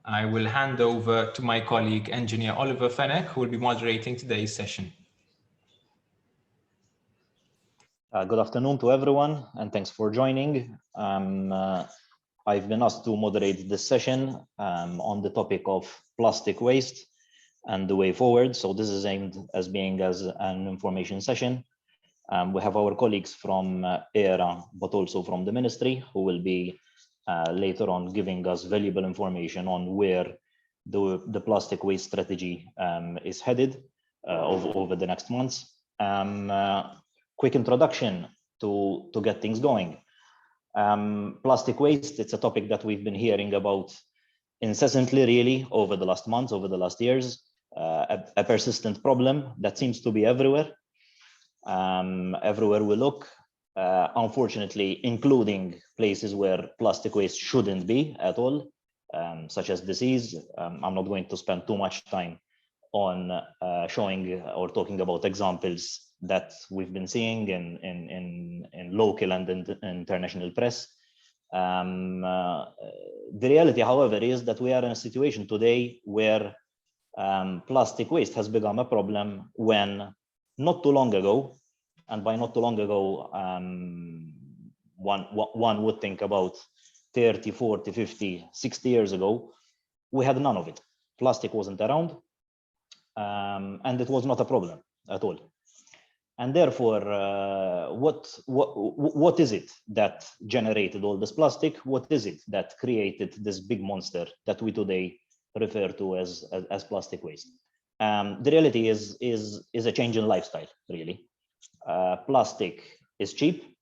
I will hand over to my colleague, engineer Oliver Fenech, who will be moderating today's session. Good afternoon to everyone, and thanks for joining. I've been asked to moderate this session on the topic of plastic waste and the way forward. So this is aimed as being as an information session. We have our colleagues from ERA, but also from the ministry, who will be later on giving us valuable information on where the plastic waste strategy is headed over the next months. Quick introduction to get things going. Plastic waste, it's a topic that we've been hearing about incessantly, really, over the last months, over the last years. A persistent problem that seems to be everywhere. Everywhere we look, unfortunately, including places where plastic waste shouldn't be at all, such as disease. I'm not going to spend too much time on showing or talking about examples that we've been seeing in local and international press. The reality, however, is that we are in a situation today where plastic waste has become a problem when not too long ago, and by not too long ago, one would think about 30, 40, 50, 60 years ago, we had none of it. Plastic wasn't around, and it was not a problem at all. And therefore, what is it that generated all this plastic? What is it that created this big monster that we today refer to as plastic waste? The reality is a change in lifestyle, really. Plastic is cheap,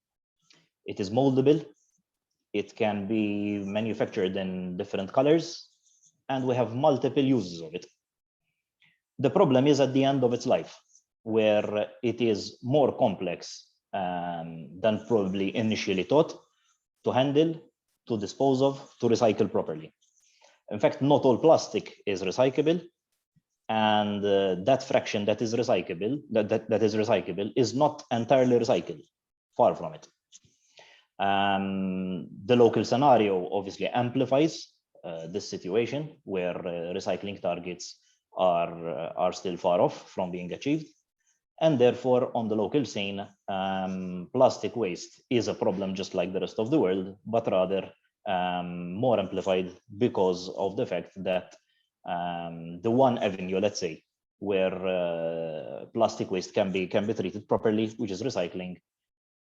it is moldable, it can be manufactured in different colors, and we have multiple uses of it. The problem is at the end of its life, where it is more complex than probably initially thought to handle, to dispose of, to recycle properly. In fact, not all plastic is recyclable, and that fraction that is recyclable, that is recyclable, is not entirely recycled. Far from it. The local scenario obviously amplifies this situation, where recycling targets are still far off from being achieved. And therefore, on the local scene, plastic waste is a problem just like the rest of the world, but rather more amplified because of the fact that the one avenue, let's say, where plastic waste can be treated properly, which is recycling,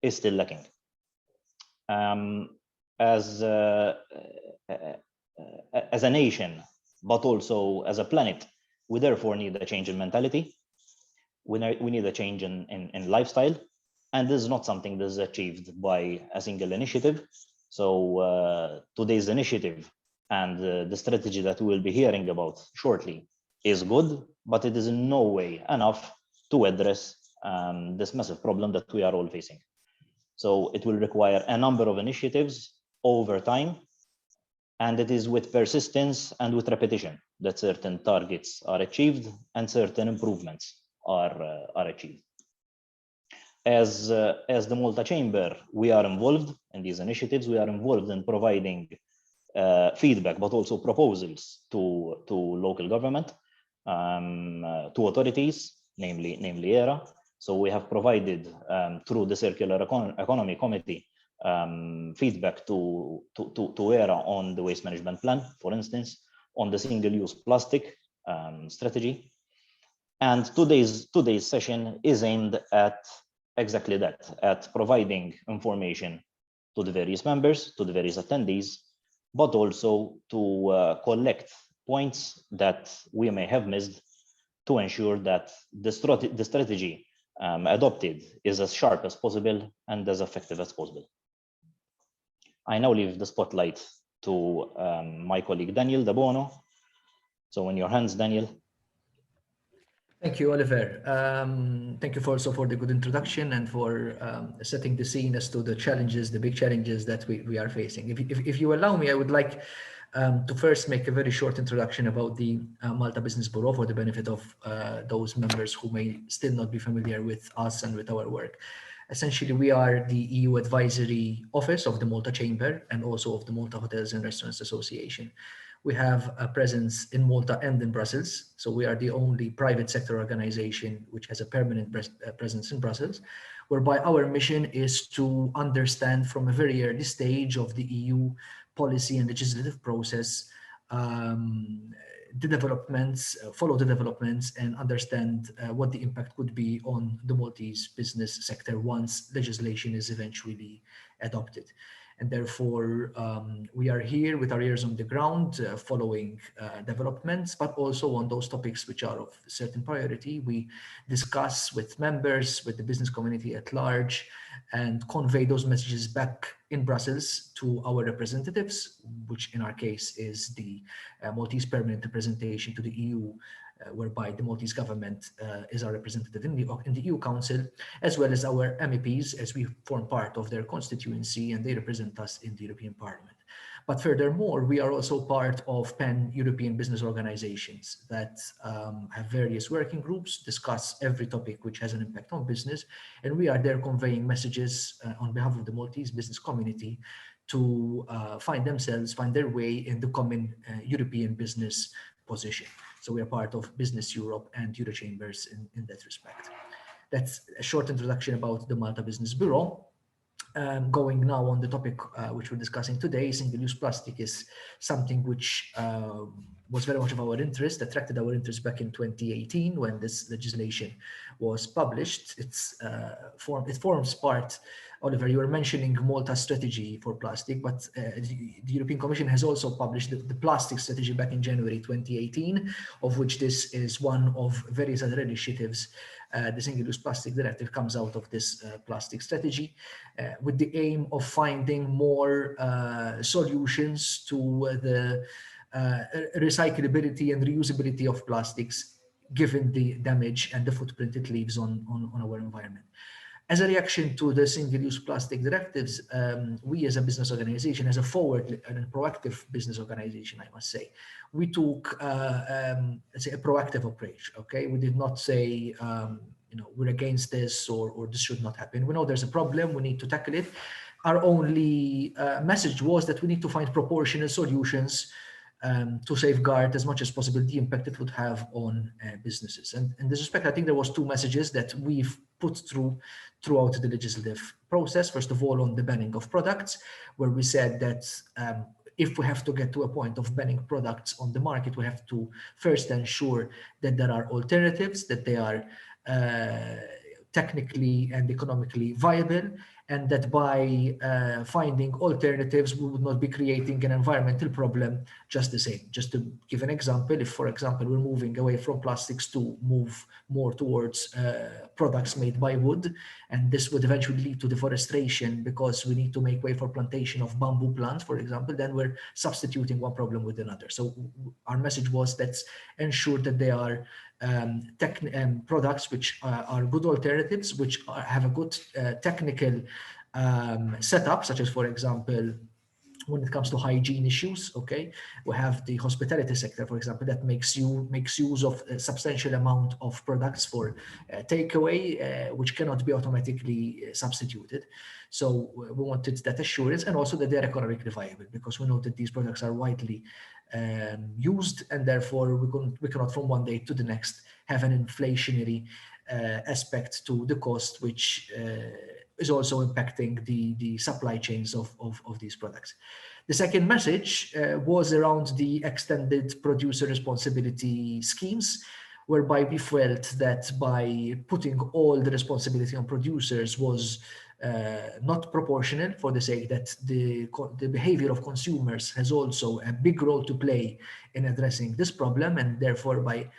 is still lacking. As a nation, but also as a planet, we therefore need a change in mentality. We need a change in lifestyle, and this is not something that is achieved by a single initiative. So today's initiative and the strategy that we will be hearing about shortly is good, but it is in no way enough to address this massive problem that we are all facing. So it will require a number of initiatives over time, and it is with persistence and with repetition that certain targets are achieved and certain improvements are achieved. As the Malta Chamber, we are involved in these initiatives. We are involved in providing feedback, but also proposals to local government, to authorities, namely ERA. So we have provided through the Circular Economy Committee feedback to ERA on the waste management plan, for instance, on the single-use plastic strategy. And today's session is aimed at exactly that, at providing information to the various members, to the various attendees, but also to collect points that we may have missed to ensure that the strategy adopted is as sharp as possible and as effective as possible. I now leave the spotlight to my colleague Daniel De Bono. So in your hands, Daniel. Thank you, Oliver. Thank you also for the good introduction and for setting the scene as to the challenges, the big challenges that we are facing. If you allow me, I would like to first make a very short introduction about the Malta Business Bureau for the benefit of those members who may still not be familiar with us and with our work. Essentially, we are the EU Advisory Office of the Malta Chamber and also of the Malta Hotels and Restaurants Association. We have a presence in Malta and in Brussels. So we are the only private sector organization which has a permanent presence in Brussels, whereby our mission is to understand from a very early stage of the EU policy and legislative process the developments, follow the developments, and understand what the impact could be on the Maltese business sector once legislation is eventually adopted. And therefore, we are here with our ears on the ground, following developments, but also on those topics which are of certain priority. We discuss with members, with the business community at large, and convey those messages back in Brussels to our representatives, which in our case is the Maltese permanent representation to the EU, whereby the Maltese government is our representative in the EU Council, as well as our MEPs, as we form part of their constituency and they represent us in the European Parliament. But furthermore, we are also part of pan-European business organizations that have various working groups, discuss every topic which has an impact on business, and we are there conveying messages on behalf of the Maltese business community to find their way in the common European business position. So we are part of Business Europe and Euro Chambers in that respect. That's a short introduction about the Malta Business Bureau. Going now on the topic which we're discussing today, single-use plastic is something which was very much of our interest, attracted our interest back in 2018 when this legislation was published. It forms part, Oliver, you were mentioning Malta's strategy for plastic, but the European Commission has also published the plastic strategy back in January 2018, of which this is one of various other initiatives. The single-use plastic directive comes out of this plastic strategy with the aim of finding more solutions to the recyclability and reusability of plastics, given the damage and the footprint it leaves on our environment. As a reaction to the single-use plastic directives, we as a business organization, as a forward and proactive business organization, I must say, we took let's say a proactive approach. Okay, we did not say we're against this or this should not happen. We know there's a problem, we need to tackle it. Our only message was that we need to find proportional solutions to safeguard as much as possible the impact it would have on businesses. And in this respect, I think there was two messages that we've put throughout the legislative process. First of all, on the banning of products, where we said that if we have to get to a point of banning products on the market, we have to first ensure that there are alternatives, that they are technically and economically viable, and that by finding alternatives, we would not be creating an environmental problem just the same. Just to give an example, if, for example, we're moving away from plastics to move more towards products made by wood, and this would eventually lead to deforestation because we need to make way for plantation of bamboo plants, for example, then we're substituting one problem with another. So our message was, let's ensure that they are products which are good alternatives, which have a good technical setup, such as, for example, when it comes to hygiene issues. Okay, we have the hospitality sector, for example, that makes use of a substantial amount of products for takeaway, which cannot be automatically substituted. So we wanted that assurance, and also that they're economically viable, because we know that these products are widely used, and therefore we cannot from one day to the next have an inflationary aspect to the cost, which is also impacting the supply chains of these products. The second message was around the extended producer responsibility schemes, whereby we felt that by putting all the responsibility on producers was not proportional, for the sake that the behavior of consumers has also a big role to play in addressing this problem, and therefore by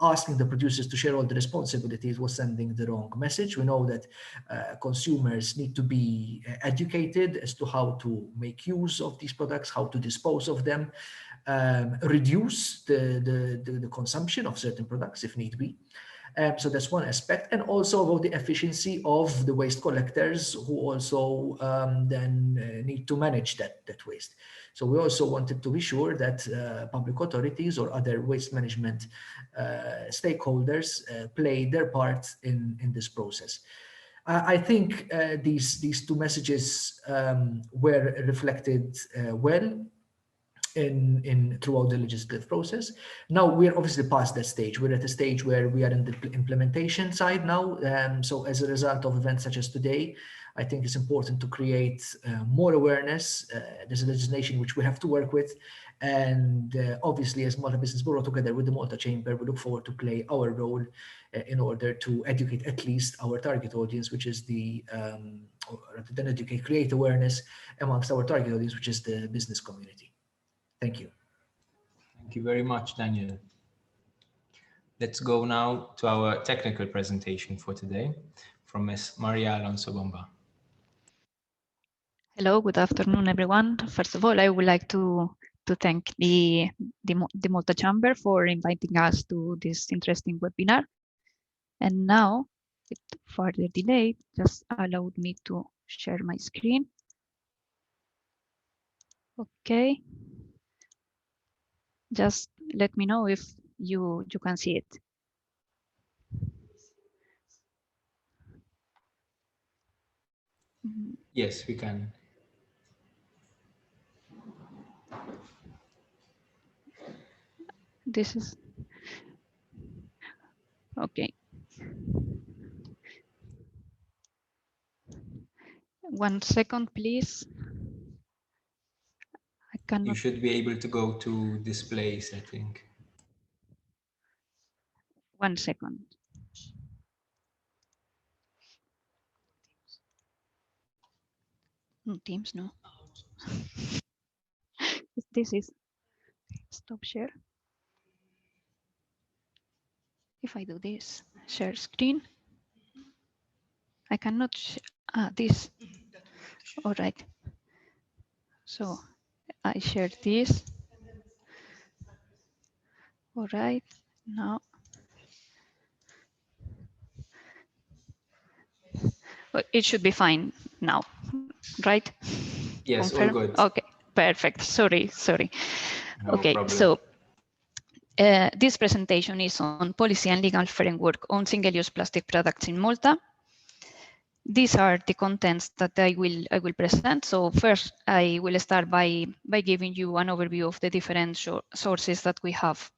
asking the producers to share all the responsibilities was sending the wrong message. We know that consumers need to be educated as to how to make use of these products, how to dispose of them, reduce the consumption of certain products if need be. So that's one aspect, and also about the efficiency of the waste collectors, who also then need to manage that waste. So we also wanted to be sure that public authorities or other waste management stakeholders play their part in this process. I think these two messages were reflected well. throughout the legislative process. Now we're obviously past that stage. We're at a stage where we are in the implementation side now. So as a result of events such as today, I think it's important to create more awareness. There's a legislation which we have to work with. And obviously, as Malta Business Bureau, together with the Malta Chamber, we look forward to play our role in order to educate at least our target audience, which is or rather than educate, create awareness amongst our target audience, which is the business community. Thank you. Thank you very much, Daniel. Let's go now to our technical presentation for today from Ms. Maria Alonso Bomba. Hello, good afternoon, everyone. First of all, I would like to thank the Malta Chamber for inviting us to this interesting webinar. And now, with further delay, just allowed me to share my screen. Okay. Just let me know if you can see it. Yes, we can. This is okay. 1 second, please. I cannot. You should be able to go to display setting. 1 second. Teams, no. This is stop share. If I do this, share screen, I cannot this. All right. So I share this. All right. Now. It should be fine now, right? Yes, Confirm? all good. Okay, perfect. Sorry. No Okay, problem. so this presentation is on policy and legal framework on single-use plastic products in Malta. These are the contents that I will present. So first, I will start by giving you an overview of the different sources that we have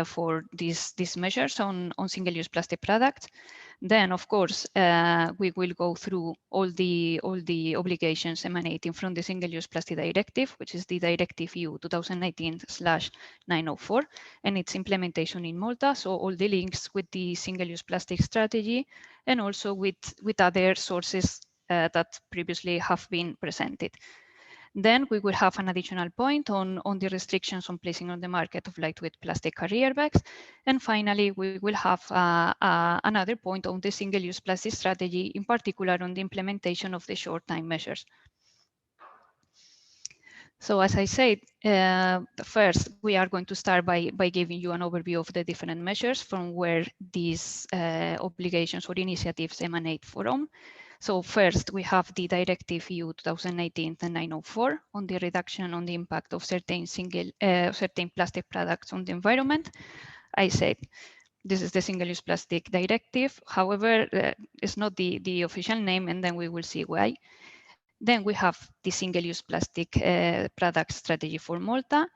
for these measures on single-use plastic products. Then, of course, we will go through all the obligations emanating from the Single-Use Plastic Directive, which is the Directive EU 2019/904, and its implementation in Malta. So all the links with the single-use plastic strategy, and also with other sources that previously have been presented. Then we will have an additional point on the restrictions on placing on the market of lightweight plastic carrier bags. And finally, we will have another point on the single-use plastic strategy, in particular on the implementation of the short-time measures. So as I said, first, we are going to start by giving you an overview of the different measures from where these obligations or initiatives emanate from. So first, we have the Directive EU 2019/904 on the reduction on the impact of certain plastic products on the environment. I said this is the Single-Use Plastic Directive. However, it's not the official name, and then we will see why. Then we have the Single-Use Plastic Product Strategy for Malta,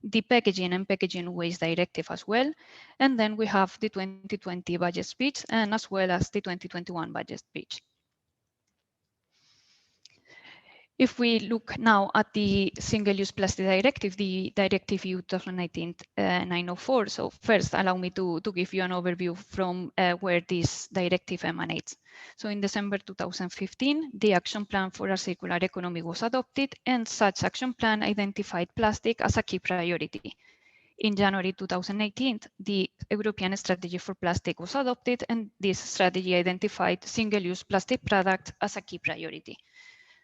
the Packaging and Packaging Waste Directive as well, and then we have the 2020 budget speech, and as well as the 2021 budget speech. If we look now at the Single-Use Plastic Directive, the Directive EU 2019/904. So first, allow me to give you an overview from where this directive emanates. So in December 2015, the Action Plan for a Circular Economy was adopted, and such action plan identified plastic as a key priority. In January 2018, the European Strategy for Plastic was adopted, and this strategy identified single-use plastic products as a key priority.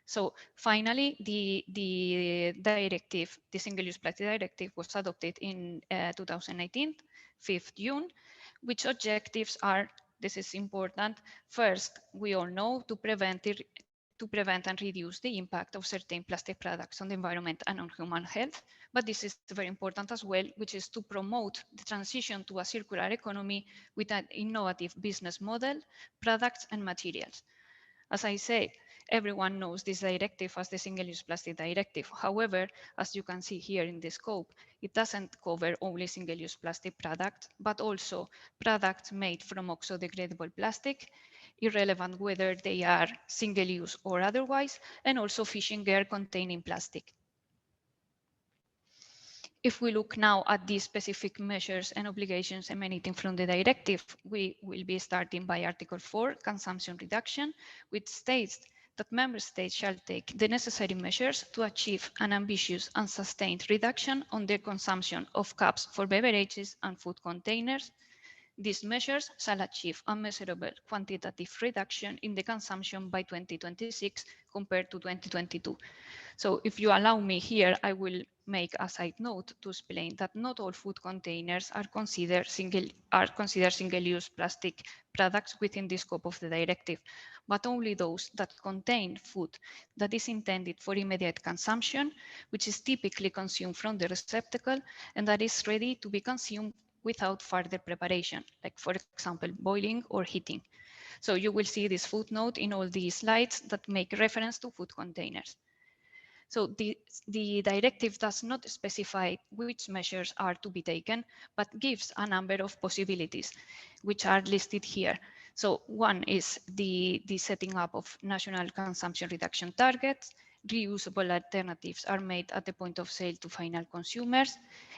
So finally, the directive, the Single-Use Plastic Directive, was adopted in 2019, 5th June, which objectives are, this is important. First, we all know to prevent and reduce the impact of certain plastic products on the environment and on human health. But this is very important as well, which is to promote the transition to a circular economy with an innovative business model, products, and materials. As I say, Everyone knows this directive as the Single-Use Plastic Directive. However, as you can see here in the scope, it doesn't cover only single-use plastic products, but also products made from oxo-degradable plastic, irrelevant whether they are single-use or otherwise, and also fishing gear containing plastic. If we look now at the specific measures and obligations emanating from the directive, we will be starting by Article 4, consumption reduction, which states that member states shall take the necessary measures to achieve an ambitious and sustained reduction on their consumption of cups for beverages and food containers. These measures shall achieve a measurable quantitative reduction in the consumption by 2026 compared to 2022. So if you allow me here, I will make a side note to explain that not all food containers are considered single-use plastic products within the scope of the directive, but only those that contain food that is intended for immediate consumption, which is typically consumed from the receptacle and that is ready to be consumed without further preparation, like for example, boiling or heating. So you will see this footnote in all these slides that make reference to food containers. So the directive does not specify which measures are to be taken, but gives a number of possibilities, which are listed here. So one is the setting up of national consumption reduction targets. Reusable alternatives are made at the point of sale to final consumers.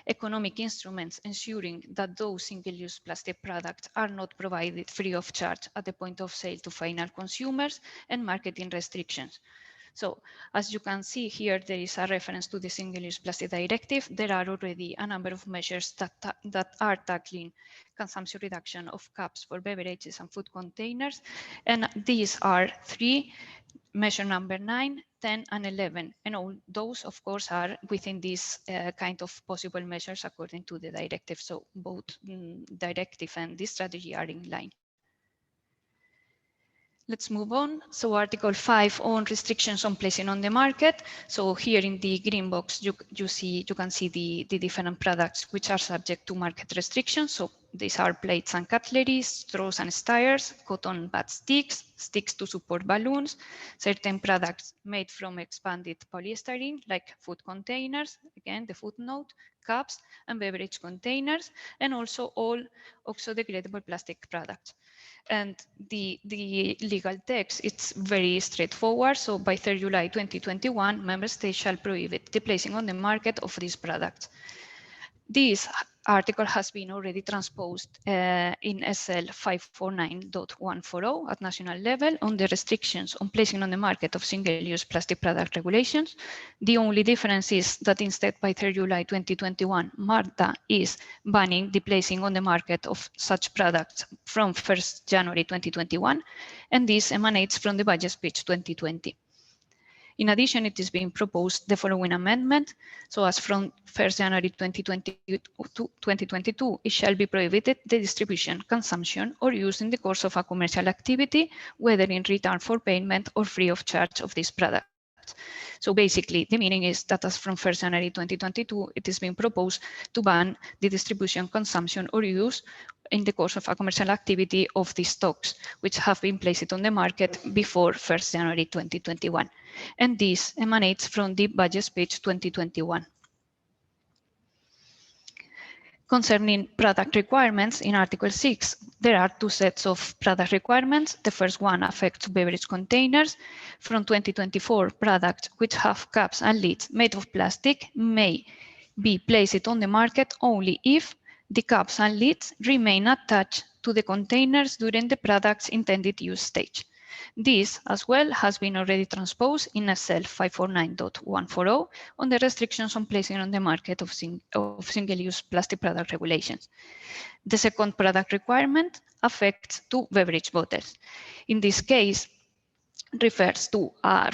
Economic instruments ensuring that those single-use plastic products are not provided free of charge at the point of sale to final consumers, and marketing restrictions. So as you can see here, there is a reference to the Single-Use Plastic Directive. There are already a number of measures that are tackling consumption reduction of cups for beverages and food containers. And these are 3, measure number 9, 10, and 11. And all those, of course, are within this kind of possible measures according to the directive. So both directive and this strategy are in line. Let's move on. So Article 5 on restrictions on placing on the market. So here in the green box, you can see the different products which are subject to market restrictions. So these are plates and cutlery, straws and stirrers, cotton bud sticks, sticks to support balloons, certain products made from expanded polystyrene, like food containers, again, the footnote, cups and beverage containers, and also all oxo-degradable plastic products. And the legal text, it's very straightforward. So by 3rd July 2021, member states shall prohibit the placing on the market of these products. This article has been already transposed in SL 549.140 at national level on the restrictions on placing on the market of single-use plastic product regulations. The only difference is that instead by 3rd July 2021, Malta is banning the placing on the market of such products from 1st January 2021, and this emanates from the budget speech 2020. In addition, it is being proposed the following amendment. So as from 1st January 2022, it shall be prohibited the distribution, consumption, or use in the course of a commercial activity, whether in return for payment or free of charge of these products. So basically, the meaning is that as from 1st January 2022, it is being proposed to ban the distribution, consumption, or use in the course of a commercial activity of these stocks, which have been placed on the market before 1st January 2021. And this emanates from the budget speech 2021. Concerning product requirements in Article 6, there are 2 sets of product requirements. The first one affects beverage containers. From 2024, products which have caps and lids made of plastic may be placed on the market only if the caps and lids remain attached to the containers during the product's intended use stage. This, as well, has been already transposed in SL 549.140 on the restrictions on placing on the market of single-use plastic product regulations. The second product requirement affects 2 beverage bottles. In this case, refers to a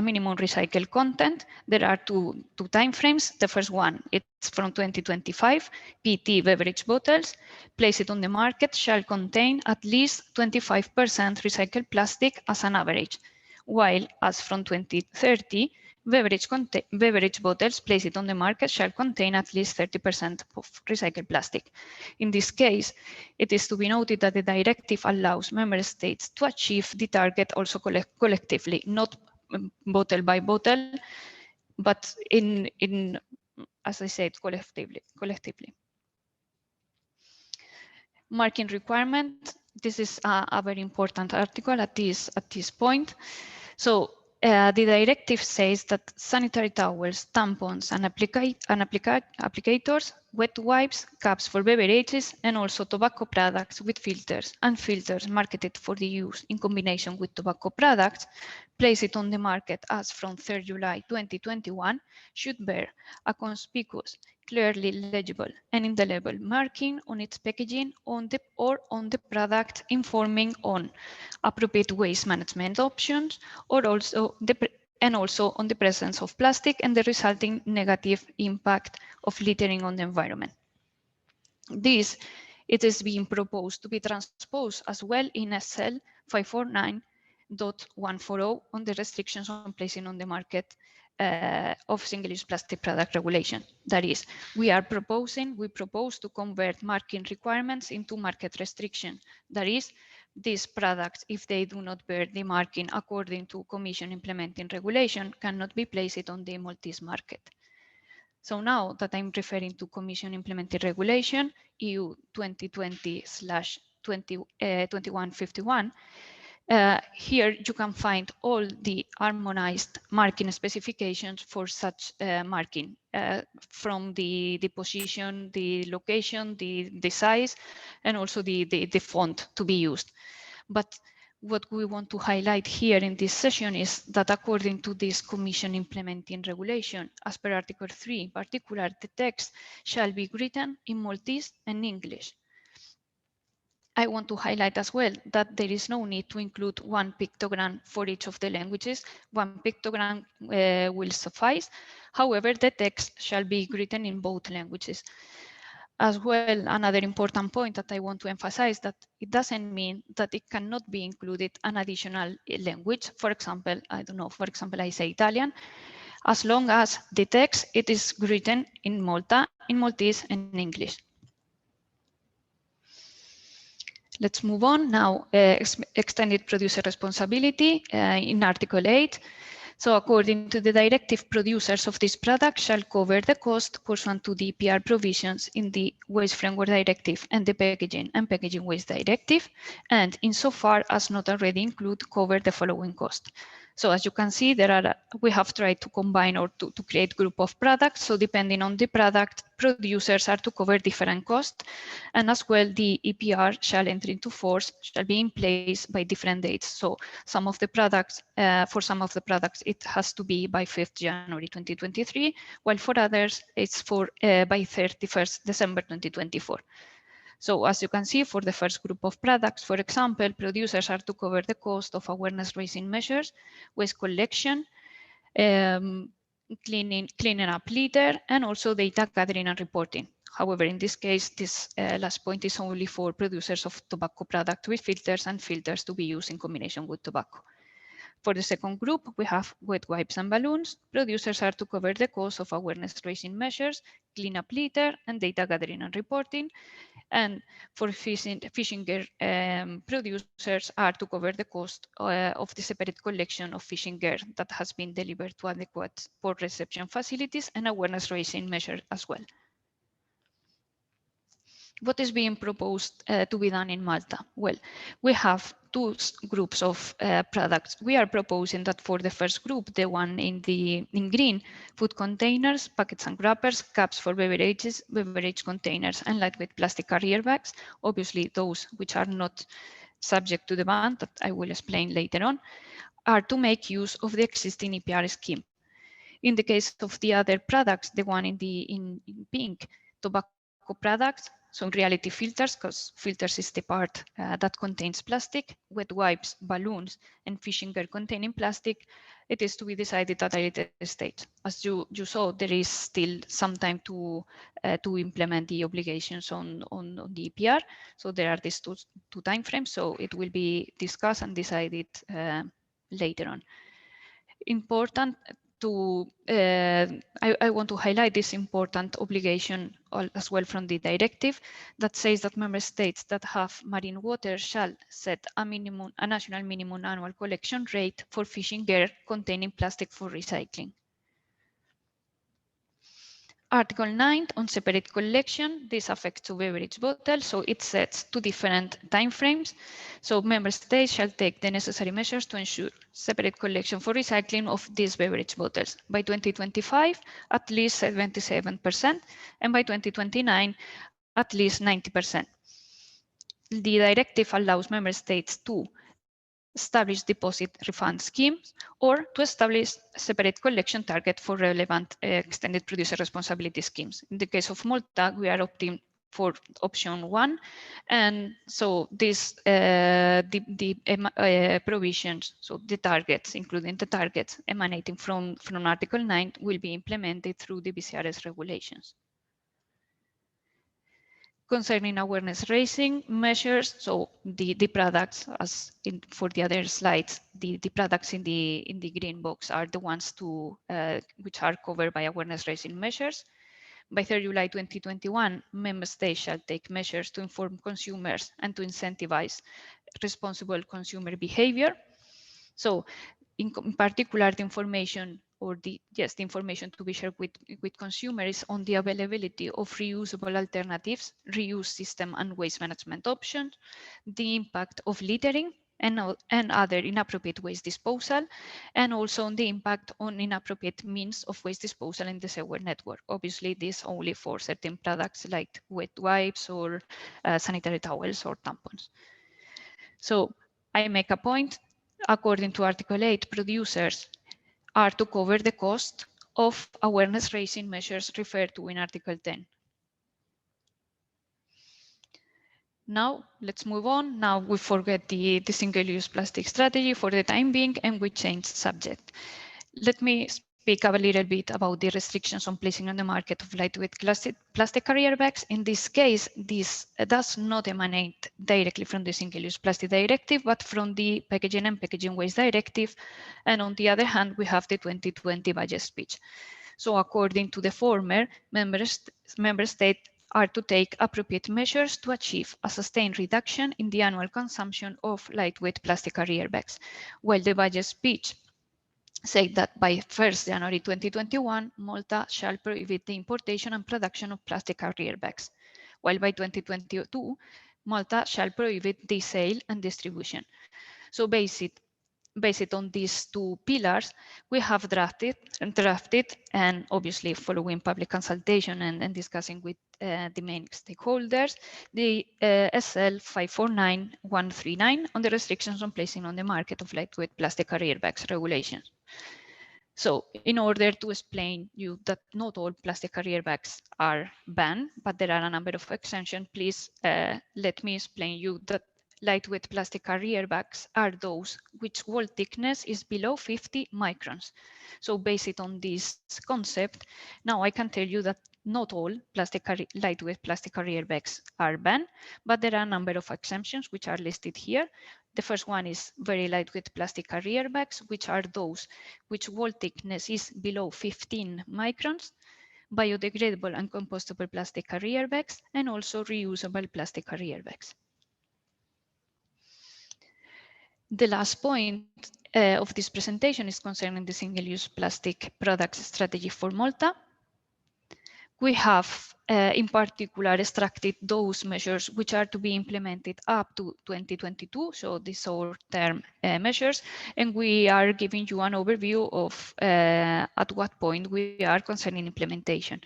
minimum recycled content. There are two time frames. The first one, it's from 2025. PET beverage bottles placed on the market shall contain at least 25% recycled plastic as an average, while as from 2030, beverage bottles placed on the market shall contain at least 30% of recycled plastic. In this case, it is to be noted that the directive allows member states to achieve the target also collectively, not bottle by bottle, but in as I said, collectively. Marking requirement. This is a very important article at this point. So the directive says that sanitary towels, tampons, and applicators, wet wipes, cups for beverages, and also tobacco products with filters and filters marketed for the use in combination with tobacco products placed on the market as from 3rd July 2021 should bear a conspicuous, clearly legible and indelible marking on its packaging on the product informing on appropriate waste management options or also on the presence of plastic and the resulting negative impact of littering on the environment. This it is being proposed to be transposed as well in SL 549.140 on the restrictions on placing on the market of single-use plastic product regulation. That is, we propose to convert marking requirements into market restriction. That is, these products, if they do not bear the marking according to Commission implementing regulation, cannot be placed on the Maltese market. So now that I'm referring to Commission implementing regulation, EU 2020/2151, here you can find all the harmonized marking specifications for such marking from the position, the location, the size, and also the font to be used. But what we want to highlight here in this session is that according to this Commission implementing regulation, as per Article 3 in particular, the text shall be written in Maltese and English. I want to highlight as well that there is no need to include one pictogram for each of the languages. One pictogram will suffice. However, the text shall be written in both languages. As well, another important point that I want to emphasize that it doesn't mean that it cannot be included an additional language. For example, I don't know, for example, I say Italian, as long as the text it is written in Malta, in Maltese and in English. Let's move on now. Extended producer responsibility in Article 8. So according to the directive, producers of this product shall cover the cost pursuant to the EPR provisions in the Waste Framework Directive and the Packaging and Packaging Waste Directive, and insofar as not already include, cover the following cost. So as you can see, we have tried to combine or to create group of products. So depending on the product, producers are to cover different costs. And as well, the EPR shall enter into force, shall be in place by different dates. So some of the products, for some of the products, it has to be by 5th January 2023, while for others, it's by 31st December 2024. So as you can see, for the first group of products, for example, producers are to cover the cost of awareness raising measures, waste collection, cleaning up litter, and also data gathering and reporting. However, in this case, this last point is only for producers of tobacco products with filters and filters to be used in combination with tobacco. For the second group, we have wet wipes and balloons. Producers are to cover the cost of awareness raising measures, clean up litter, and data gathering and reporting. And for fishing gear, producers are to cover the cost of the separate collection of fishing gear that has been delivered to adequate port reception facilities and awareness raising measures as well. What is being proposed to be done in Malta? Well, we have two groups of products. We are proposing that for the first group, the one in green, food containers, packets and wrappers, cups for beverages, beverage containers, and lightweight plastic carrier bags, obviously those which are not subject to the ban that I will explain later on, are to make use of the existing EPR scheme. In the case of the other products, the one in pink, tobacco products, so in reality filters, because filters is the part that contains plastic, wet wipes, balloons, and fishing gear containing plastic, it is to be decided at a later stage. As you saw, there is still some time to implement the obligations on the EPR. So there are these two timeframes, so it will be discussed and decided later on. Important I want to highlight this important obligation as well from the directive that says that member states that have marine water shall set a national minimum annual collection rate for fishing gear containing plastic for recycling. Article 9 on separate collection, this affects to beverage bottles, so it sets two different timeframes. So member states shall take the necessary measures to ensure separate collection for recycling of these beverage bottles. By 2025, at least 77%, and by 2029, at least 90%. The directive allows member states to establish deposit refund schemes, or to establish separate collection target for relevant extended producer responsibility schemes. In the case of Malta, we are opting for option 1, and so this provisions, so the targets, including the targets emanating from Article 9, will be implemented through the BCRS regulations. Concerning awareness raising measures, so the products, as in for the other slides, the products in the green box are the ones which are covered by awareness raising measures. By 3 July 2021, member states shall take measures to inform consumers and to incentivize responsible consumer behavior. So in particular, the information or the information to be shared with consumers on the availability of reusable alternatives, reuse system and waste management options, the impact of littering and other inappropriate waste disposal, and also on the impact on inappropriate means of waste disposal in the sewer network. Obviously, this only for certain products like wet wipes or sanitary towels or tampons. So I make a point. According to Article 8, producers are to cover the cost of awareness raising measures referred to in Article 10. Now, let's move on. Now we forget the single-use plastic strategy for the time being, and we change subject. Let me speak a little bit about the restrictions on placing on the market of lightweight plastic carrier bags. In this case, this does not emanate directly from the Single-Use Plastic Directive, but from the Packaging and Packaging Waste Directive. And on the other hand, we have the 2020 budget speech. So according to the former, member states are to take appropriate measures to achieve a sustained reduction in the annual consumption of lightweight plastic carrier bags, while the budget speech said that by 1st January 2021, Malta shall prohibit the importation and production of plastic carrier bags, while by 2022, Malta shall prohibit the sale and distribution. So based on these two pillars, we have drafted and obviously following public consultation and discussing with the main stakeholders, the SL 549139 on the restrictions on placing on the market of lightweight plastic carrier bags regulations. So in order to explain you that not all plastic carrier bags are banned, but there are a number of exemptions, please let me explain you that lightweight plastic carrier bags are those which wall thickness is below 50 microns. So based on this concept, now I can tell you that not all lightweight plastic carrier bags are banned, but there are a number of exemptions which are listed here. The first one is very lightweight plastic carrier bags, which are those which wall thickness is below 15 microns, biodegradable and compostable plastic carrier bags, and also reusable plastic carrier bags. The last point of this presentation is concerning the single-use plastic products strategy for Malta. We have, in particular, extracted those measures which are to be implemented up to 2022, so the short-term measures, and we are giving you an overview of at what point we are concerning implementation.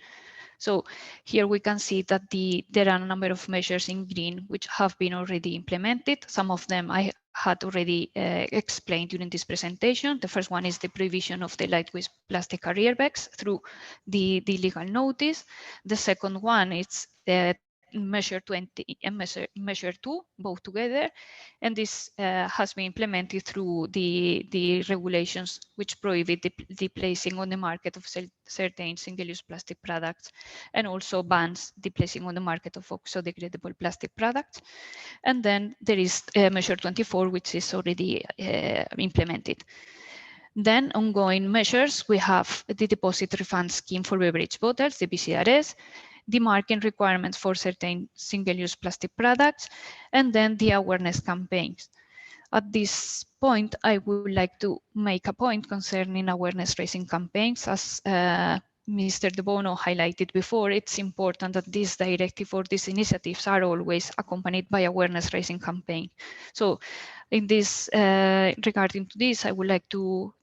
So here we can see that there are a number of measures in green which have been already implemented. Some of them I had already explained during this presentation. The first one is the provision of the lightweight plastic carrier bags through the legal notice. The second one is measure 20 and measure 2, both together, and this has been implemented through the regulations which prohibit the placing on the market of certain single-use plastic products, and also bans the placing on the market of oxo-degradable plastic products. And then there is measure 24, which is already implemented. Then ongoing measures, we have the deposit refund scheme for beverage bottles, the BCRS, the marking requirements for certain single-use plastic products, and then the awareness campaigns. At this point, I would like to make a point concerning awareness raising campaigns. As Mr. De Bono highlighted before, it's important that this directive or these initiatives are always accompanied by awareness raising campaign. So in this, regarding to this, I would like to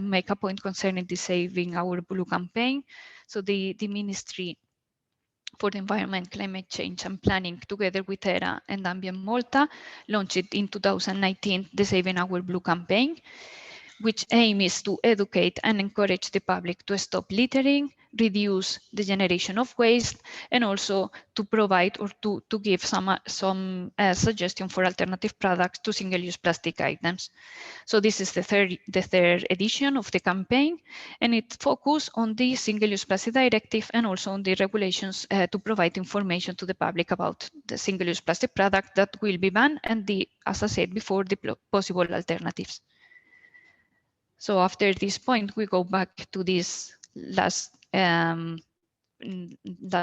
make a point concerning the Saving Our Blue campaign. So the Ministry for the Environment, Climate Change and Planning, together with ERA and Ambient Malta, launched in 2019 the Saving Our Blue campaign, which aim is to educate and encourage the public to stop littering, reduce the generation of waste, and also to provide or to give some suggestion for alternative products to single-use plastic items. So this is the third edition of the campaign, and it focuses on the single-use plastic directive and also on the regulations to provide information to the public about the single-use plastic product that will be banned and the, as I said before, the possible alternatives. So after this point, we go back to this last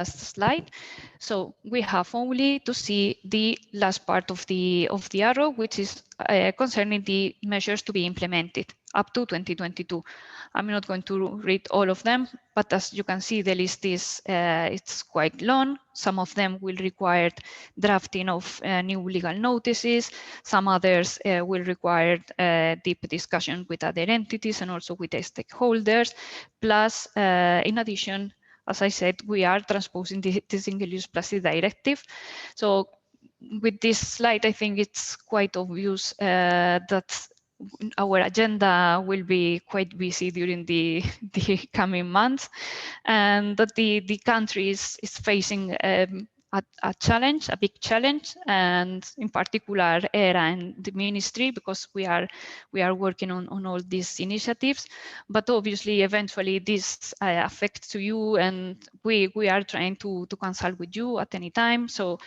slide. So we have only to see the last part of the arrow, which is concerning the measures to be implemented up to 2022. I'm not going to read all of them, but as you can see, the list is it's quite long. Some of them will require drafting of new legal notices. Some others will require deep discussion with other entities and also with the stakeholders. Plus, in addition, as I said, we are transposing the single-use plastic directive. So with this slide, I think it's quite obvious that our agenda will be quite busy during the coming months, and that the country is facing a challenge, a big challenge, and in particular ERA and the ministry, because we are working on all these initiatives. But obviously, eventually, this affects to you, and we are trying to consult with you at any time. So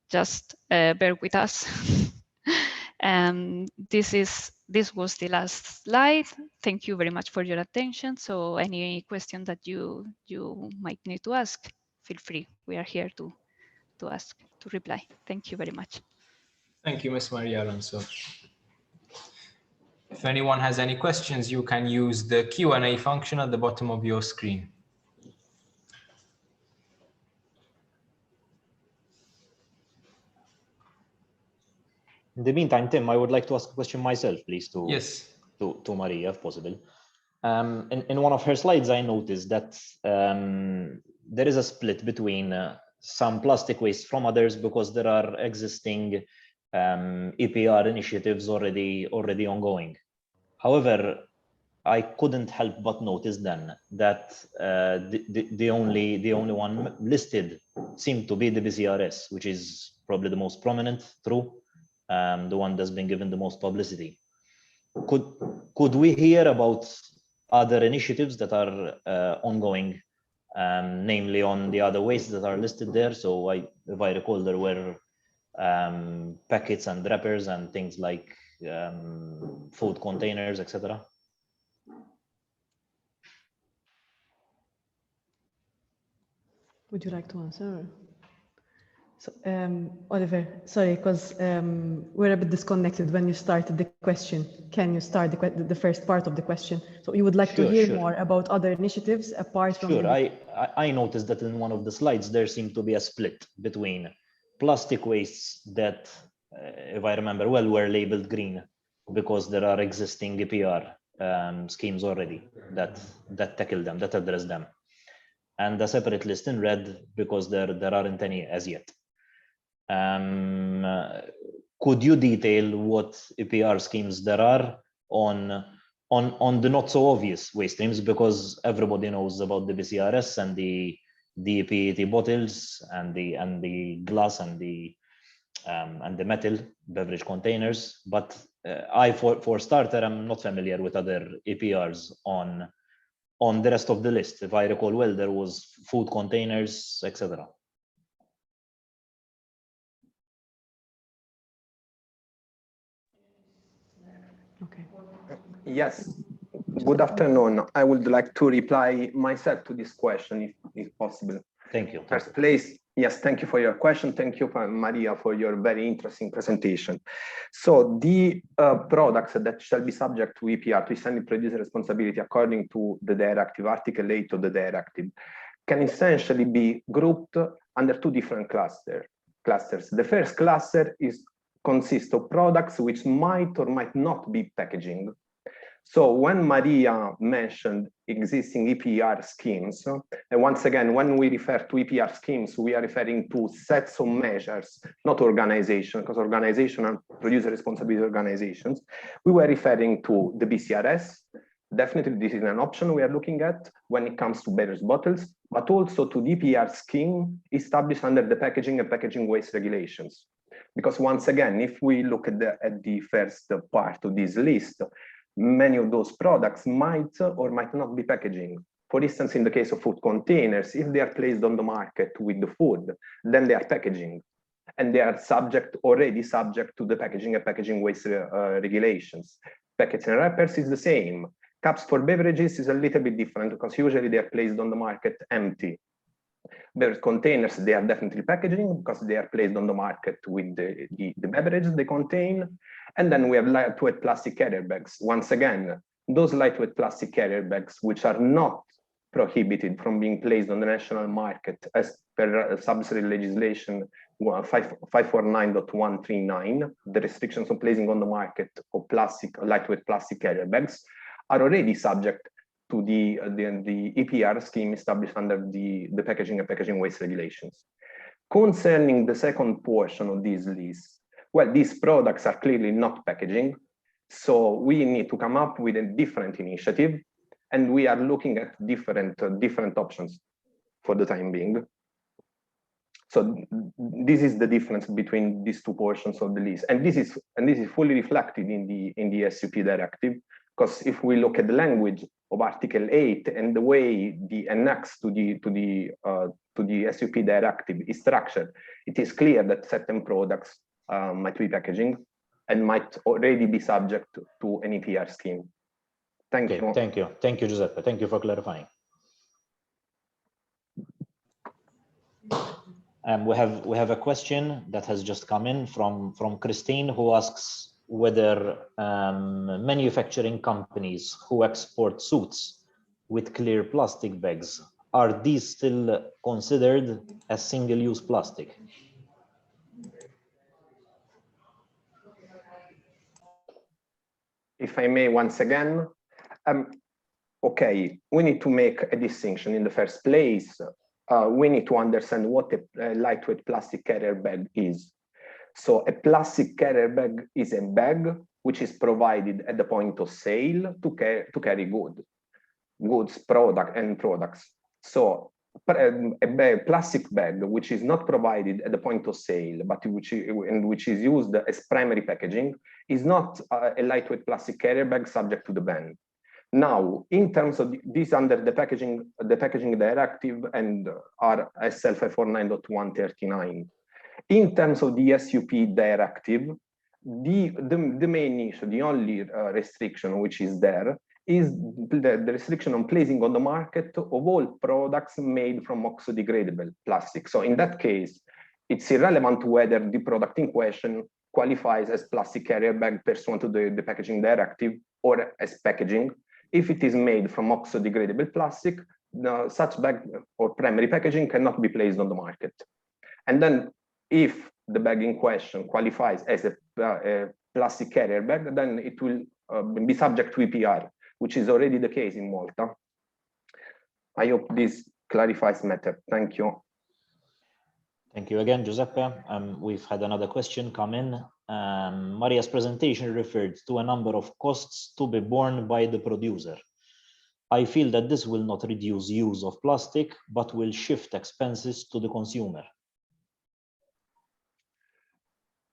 just bear with us. This was the last slide. Thank you very much for your attention. So any question that you might need to ask, feel free. We are here to ask, to reply. Thank you very much. Thank you, Ms. Maria Alonso. If anyone has any questions, you can use the Q&A function at the bottom of your screen. In the meantime, Tim, I would like to ask a question myself, please, to Maria, if possible. In one of her slides, I noticed that there is a split between some plastic waste from others because there are existing EPR initiatives already ongoing. However, I couldn't help but notice then that the only one listed seemed to be the BCRS, which is probably the most prominent, the one that's been given the most publicity. Could we hear about other initiatives that are ongoing, namely on the other wastes that are listed there? So if I recall, there were packets and wrappers and things like food containers, etc. Would you like to answer? So, Oliver, sorry, because we're a bit disconnected when you started the question. Can you start the first part of the question? So you would like to hear more about other initiatives apart from... Sure, I noticed that in one of the slides, there seemed to be a split between plastic wastes that, if I remember well, were labeled green because there are existing EPR schemes already that tackle them, that address them. And a separate list in red because there aren't any as yet. Could you detail what EPR schemes there are on the not so obvious waste streams, because everybody knows about the BCRS and the PET bottles and the glass and the metal beverage containers, but for starter, I'm not familiar with other EPRs on the rest of the list. If I recall well, there was food containers, etc. Okay. Yes, good afternoon. I would like to reply myself to this question, if possible. Thank you. First place, yes, thank you for your question. Thank you, Maria, for your very interesting presentation. So the products that shall be subject to EPR, to extended producer responsibility, according to the directive, Article 8 of the directive, can essentially be grouped under two different clusters. The first cluster consists of products which might or might not be packaging. So when Maria mentioned existing EPR schemes, and once again, when we refer to EPR schemes, we are referring to sets of measures, not organization, because organization and producer responsibility organizations. We were referring to the BCRS. Definitely, this is an option we are looking at when it comes to beverage bottles, but also to the EPR scheme established under the packaging and packaging waste regulations. Because once again, if we look at the first part of this list, many of those products might or might not be packaging. For instance, in the case of food containers, if they are placed on the market with the food, then they are packaging. And they are already subject to the packaging and packaging waste regulations. Packets and wrappers is the same. Cups for beverages is a little bit different because usually they are placed on the market empty. Beverage containers, they are definitely packaging because they are placed on the market with the beverages they contain. And then we have lightweight plastic carrier bags. Once again, those lightweight plastic carrier bags, which are not prohibited from being placed on the national market as per subsidy legislation 549.139, the restrictions on placing on the market of lightweight plastic carrier bags are already subject to the EPR scheme established under the packaging and packaging waste regulations. Concerning the second portion of this list, well, these products are clearly not packaging, so we need to come up with a different initiative, and we are looking at different options for the time being. So this is the difference between these two portions of the list, and this is fully reflected in the SUP directive. Because if we look at the language of Article 8 and the way the annex to the SUP directive is structured, it is clear that certain products might be packaging and might already be subject to an EPR scheme. Thank you. Thank you, Giuseppe. Thank you for clarifying. We have a question that has just come in from Christine, who asks whether manufacturing companies who export suits with clear plastic bags, are these still considered as single-use plastic? If I may, once again, okay, we need to make a distinction in the first place. We need to understand what a lightweight plastic carrier bag is. So a plastic carrier bag is a bag which is provided at the point of sale to carry goods, products. So a plastic bag which is not provided at the point of sale, but which is used as primary packaging, is not a lightweight plastic carrier bag subject to the ban. Now, in terms of this under the packaging directive and our SL 549.139, in terms of the SUP directive, the main issue, the only restriction which is there is the restriction on placing on the market of all products made from oxo-degradable plastic. So in that case, it's irrelevant whether the product in question qualifies as plastic carrier bag pursuant to the packaging directive or as packaging. If it is made from oxo-degradable plastic, such bag or primary packaging cannot be placed on the market. And then if the bag in question qualifies as a plastic carrier bag, then it will be subject to EPR, which is already the case in Malta. I hope this clarifies the matter. Thank you. Thank you again, Giuseppe. We've had another question come in. Maria's presentation referred to a number of costs to be borne by the producer. I feel that this will not reduce use of plastic, but will shift expenses to the consumer.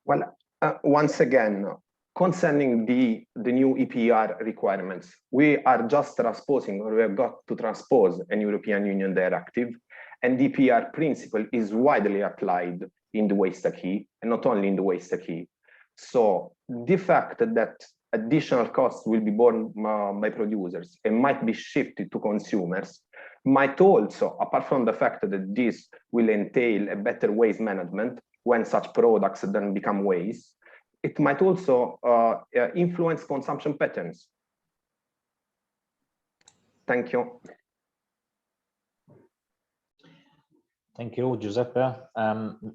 Well, once again, concerning the new EPR requirements, we are just transposing, or we have got to transpose an European Union directive, and the EPR principle is widely applied in the waste acquis, and not only in the waste acquis. So the fact that additional costs will be borne by producers and might be shifted to consumers, might also, apart from the fact that this will entail a better waste management when such products then become waste, it might also influence consumption patterns. Thank you. Thank you, Giuseppe.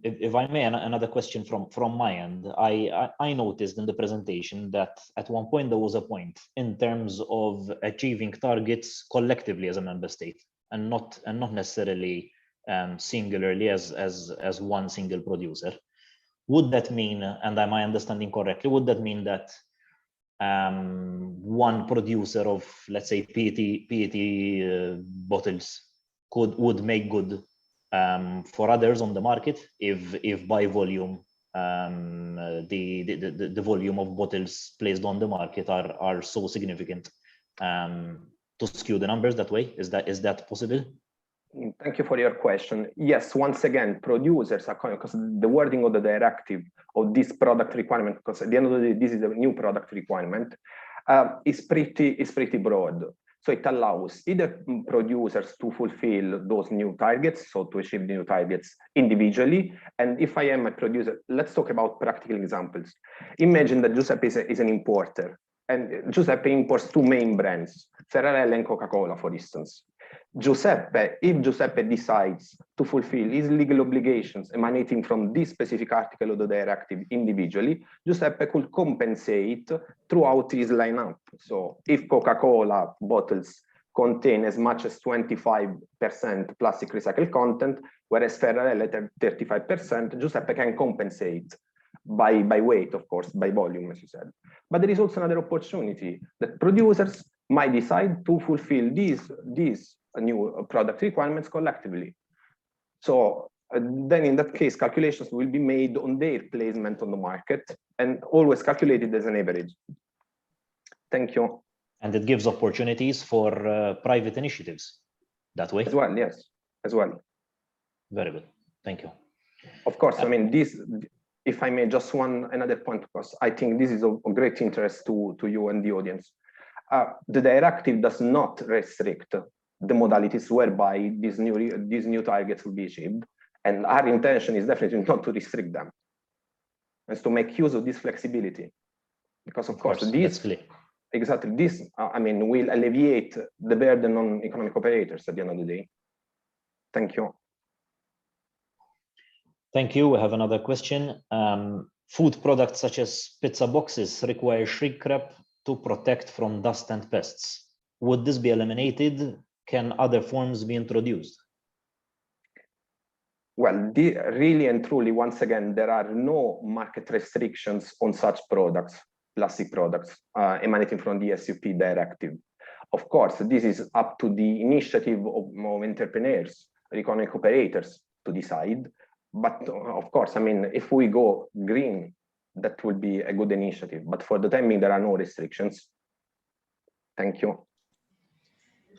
If I may, another question from my end. I noticed in the presentation that at one point there was a point in terms of achieving targets collectively as a member state, and not necessarily singularly as one single producer. Would that mean, and am I understanding correctly, would that mean that one producer of, let's say, PET bottles would make good for others on the market if by volume the volume of bottles placed on the market are so significant to skew the numbers that way? Is that possible? Thank you for your question. Yes, once again, producers are coming, because the wording of the directive of this product requirement, because at the end of the day, this is a new product requirement, is pretty broad. So it allows either producers to fulfill those new targets, so to achieve the new targets individually. And if I am a producer, let's talk about practical examples. Imagine that Giuseppe is an importer, and Giuseppe imports two main brands, Ferrarella and Coca-Cola, for instance. If Giuseppe decides to fulfill his legal obligations emanating from this specific article of the directive individually, Giuseppe could compensate throughout his lineup. So if Coca-Cola bottles contain as much as 25% plastic recycled content, whereas Ferrarella 35%, Giuseppe can compensate by weight, of course, by volume, as you said. But there is also another opportunity that producers might decide to fulfill these new product requirements collectively. So then in that case, calculations will be made on their placement on the market and always calculated as an average. Thank you. And it gives opportunities for private initiatives that way? As well, yes, as well. Very good. Thank you. Of course, I mean, this, if I may, just another point, because I think this is of great interest to you and the audience. The directive does not restrict the modalities whereby these new targets will be achieved, and our intention is definitely not to restrict them, and to make use of this flexibility, because of course this exactly this I mean will alleviate the burden on economic operators at the end of the day. Thank you. Thank you. We have another question. Food products such as pizza boxes require shrink wrap to protect from dust and pests. Would this be eliminated? Can other forms be introduced? Well, really and truly, once again, there are no market restrictions on such products, plastic products, emanating from the SUP directive. Of course, this is up to the initiative of entrepreneurs, economic operators to decide. But of course, I mean, if we go green, that will be a good initiative. But for the time being, there are no restrictions. Thank you.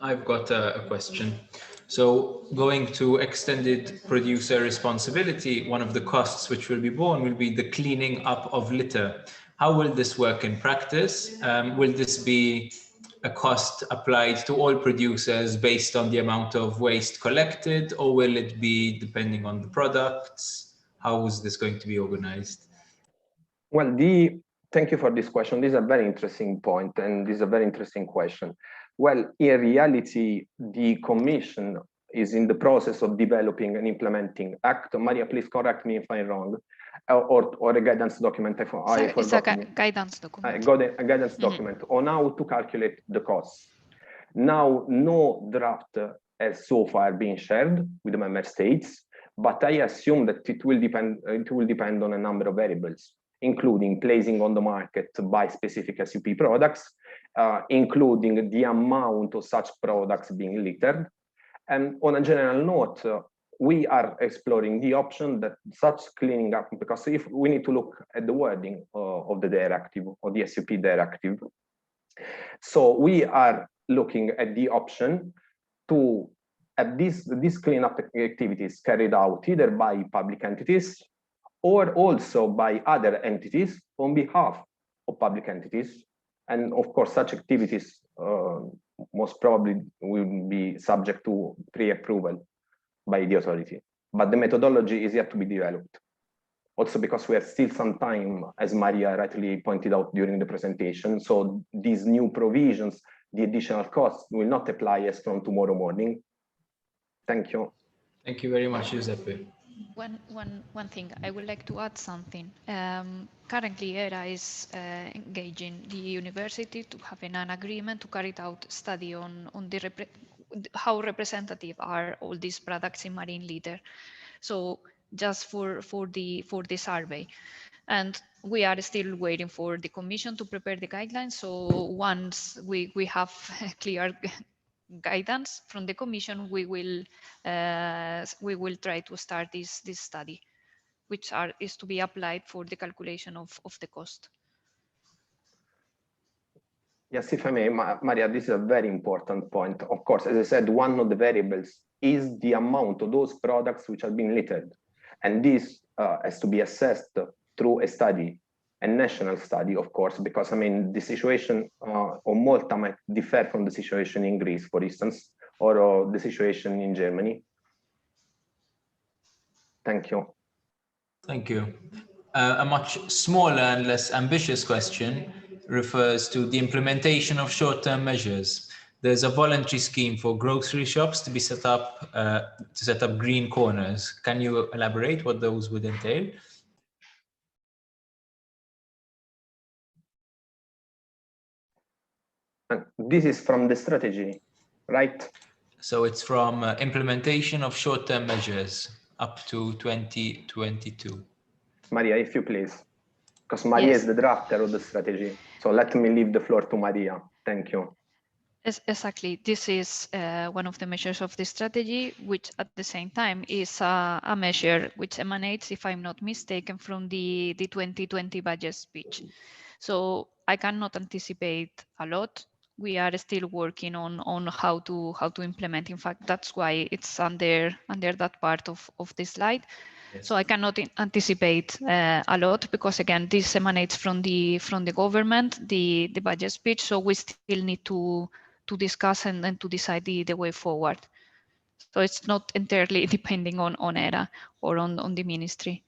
I've got a question. So going to extended producer responsibility, one of the costs which will be borne will be the cleaning up of litter. How will this work in practice? Will this be a cost applied to all producers based on the amount of waste collected, or will it be depending on the products? How is this going to be organized? Well, thank you for this question. This is a very interesting point, and this is a very interesting question. Well, in reality, the Commission is in the process of developing and implementing act. Maria, please correct me if I'm wrong, or a guidance document. It's a guidance document. A guidance document on how to calculate the costs. Now, no draft has so far been shared with the member states, but I assume that it will depend on a number of variables, including placing on the market by specific SUP products, including the amount of such products being littered. And on a general note, we are exploring the option that such cleaning up, because if we need to look at the wording of the directive, or the SUP directive. So we are looking at the option to have these cleanup activities carried out either by public entities or also by other entities on behalf of public entities, And of course, such activities most probably will be subject to pre-approval by the authority. But the methodology is yet to be developed. Also because we have still some time, as Maria rightly pointed out during the presentation. So these new provisions, the additional costs will not apply as from tomorrow morning. Thank you. Thank you very much, Giuseppe. One thing, I would like to add something. Currently, ERA is engaging the university to have an agreement to carry out study on how representative are all these products in marine litter. So just for the survey, and we are still waiting for the Commission to prepare the guidelines. So once we have clear guidance from the Commission, we will try to start this study, which is to be applied for the calculation of the cost. Yes, if I may, Maria, this is a very important point. Of course, as I said, one of the variables is the amount of those products which are being littered. And this has to be assessed through a study, a national study, of course, because I mean, the situation on Malta might differ from the situation in Greece, for instance, or the situation in Germany. Thank you. Thank you. A much smaller and less ambitious question refers to the implementation of short-term measures. There's a voluntary scheme for grocery shops to be set up green corners. Can you elaborate what those would entail? This is from the strategy, right? So it's from implementation of short-term measures up to 2022. Maria, if you please, because Maria Yes. is the drafter of the strategy. So let me leave the floor to Maria. Thank you. Exactly. This is one of the measures of the strategy, which at the same time is a measure which emanates, if I'm not mistaken, from the 2020 budget speech. So I cannot anticipate a lot. We are still working on how to implement. In fact, that's why it's under that part of the slide. Yes. So I cannot anticipate a lot, because again, this emanates from the government, the budget speech. So we still need to discuss and to decide the way forward. So it's not entirely depending on ERA or on the ministry.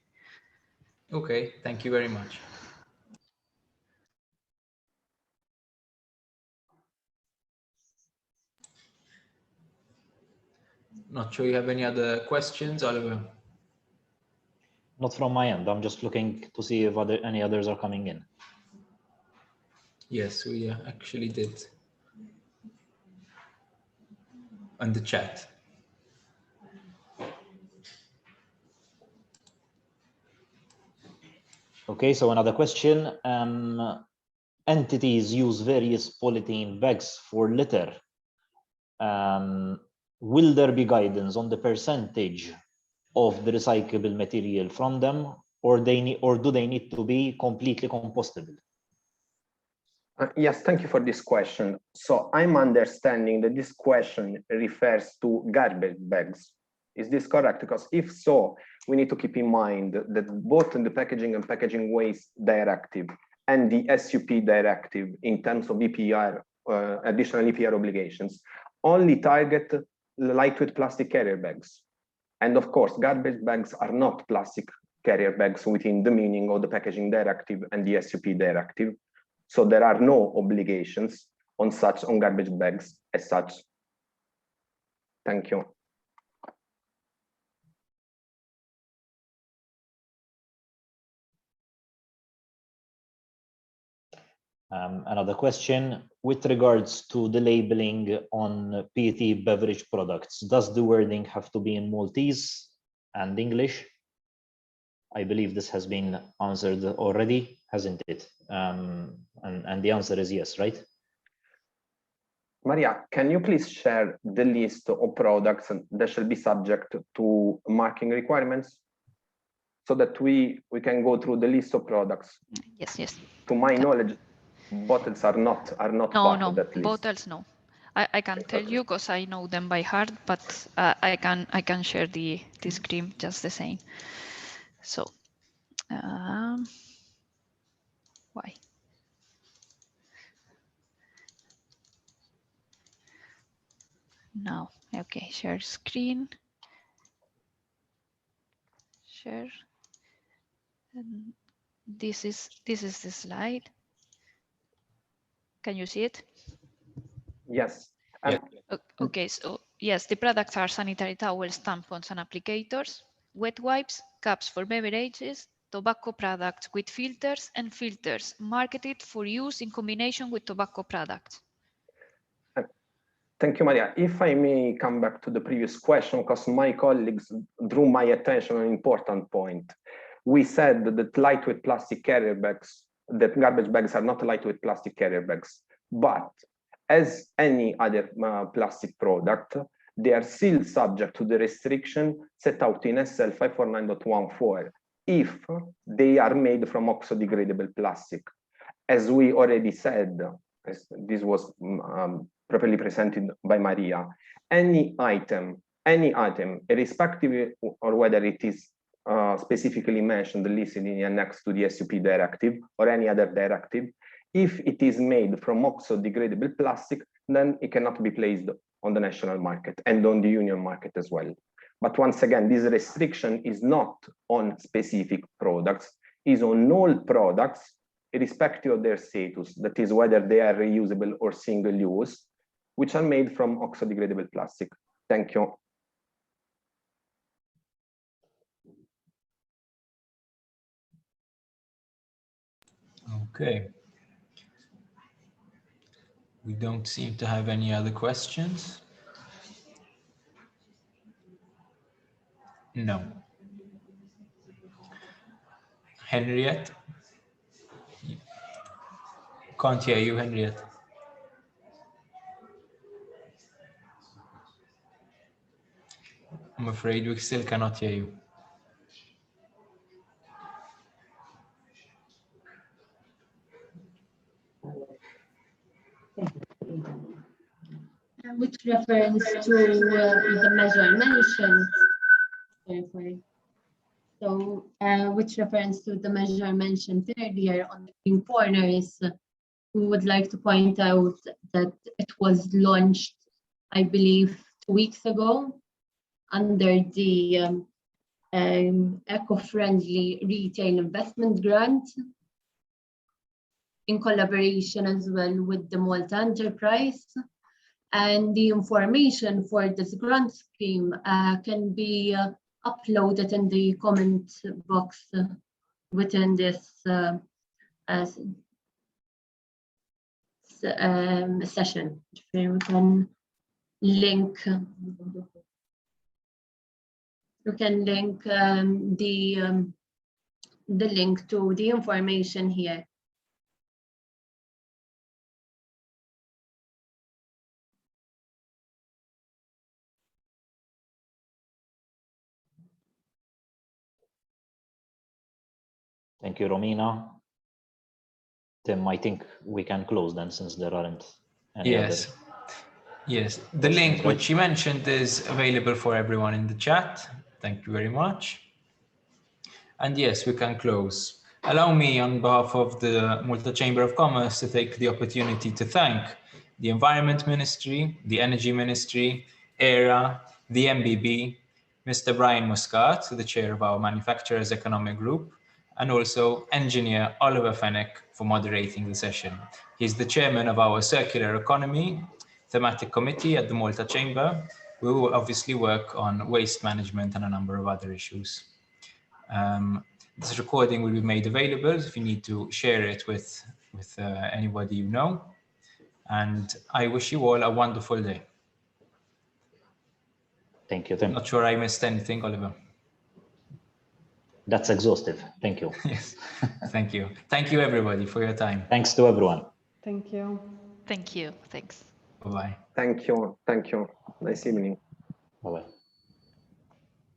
Okay, thank you very much. Not sure you have any other questions, Oliver? Not from my end. I'm just looking to see if any others are coming in. Yes, we actually did. On the chat. Okay, so another question. Entities use various polythene bags for litter. Will there be guidance on the percentage of the recyclable material from them, or do they need to be completely compostable? Yes, thank you for this question. So I'm understanding that this question refers to garbage bags. Is this correct? Because if so, we need to keep in mind that both in the Packaging and Packaging Waste Directive and the SUP Directive, in terms of EPR, additional EPR obligations, only target lightweight plastic carrier bags. And of course, garbage bags are not plastic carrier bags within the meaning of the Packaging Directive and the SUP Directive. So there are no obligations on garbage bags as such. Thank you. Another question with regards to the labeling on PET beverage products. Does the wording have to be in Maltese and English? I believe this has been answered already, hasn't it? And the answer is yes, right? Maria, can you please share the list of products that shall be subject to marking requirements, so that we can go through the list of products? Yes. To my knowledge, bottles are not part of that list. Bottles no. I can tell you because I know them by heart, but I can share the screen just the same. So why? Now, okay, share screen. Share. And this is the slide. Can you see it? Yes. Okay, so yes, the products are sanitary towels, tampons, and applicators, wet wipes, cups for beverages, tobacco products with filters, and filters marketed for use in combination with tobacco products. Thank you, Maria. If I may come back to the previous question, because my colleagues drew my attention on an important point. We said that lightweight plastic carrier bags, that garbage bags are not lightweight plastic carrier bags, but as any other plastic product, they are still subject to the restriction set out in SL 549.14 if they are made from oxo-degradable plastic. As we already said, as this was properly presented by Maria, any item, irrespective or whether it is specifically mentioned, listed in annex to the SUP directive or any other directive, if it is made from oxo-degradable plastic, then it cannot be placed on the national market and on the union market as well. But once again, this restriction is not on specific products, is on all products, irrespective of their status, that is whether they are reusable or single use, which are made from oxo-degradable plastic. Thank you. Okay. We don't seem to have any other questions. No. Henriette? Can't hear you, Henriette. I'm afraid we still cannot hear you. Which reference to the measure mentioned. So, which reference to the measure mentioned earlier on the green corner is, we would like to point out that it was launched, I believe, 2 weeks ago under the eco-friendly retail investment grant in collaboration as well with the Malta Enterprise. And the information for this grant scheme can be uploaded in the comment box within this session. We can link. You can link the link to the information here. Thank you, Romina. Tim, I think we can close then, since there aren't any other. Yes, the link which you mentioned is available for everyone in the chat. Thank you very much. And yes, we can close. Allow me, on behalf of the Malta Chamber of Commerce, to take the opportunity to thank the Environment Ministry, the Energy Ministry, ERA, the MBB, Mr. Brian Muscat, the chair of our Manufacturers Economic Group, and also engineer Oliver Fenech for moderating the session. He's the chairman of our Circular Economy Thematic Committee at the Malta Chamber. We will obviously work on waste management and a number of other issues. This recording will be made available if you need to share it with anybody you know. And I wish you all a wonderful day. Thank you, Tim. Not sure I missed anything, Oliver. That's exhaustive. Thank you. Yes, thank you. Thank you, everybody, for your time. Thanks to everyone. Thank you. Thank you. Thanks. Bye-bye. Thank you. Thank you. Nice evening. Bye-bye.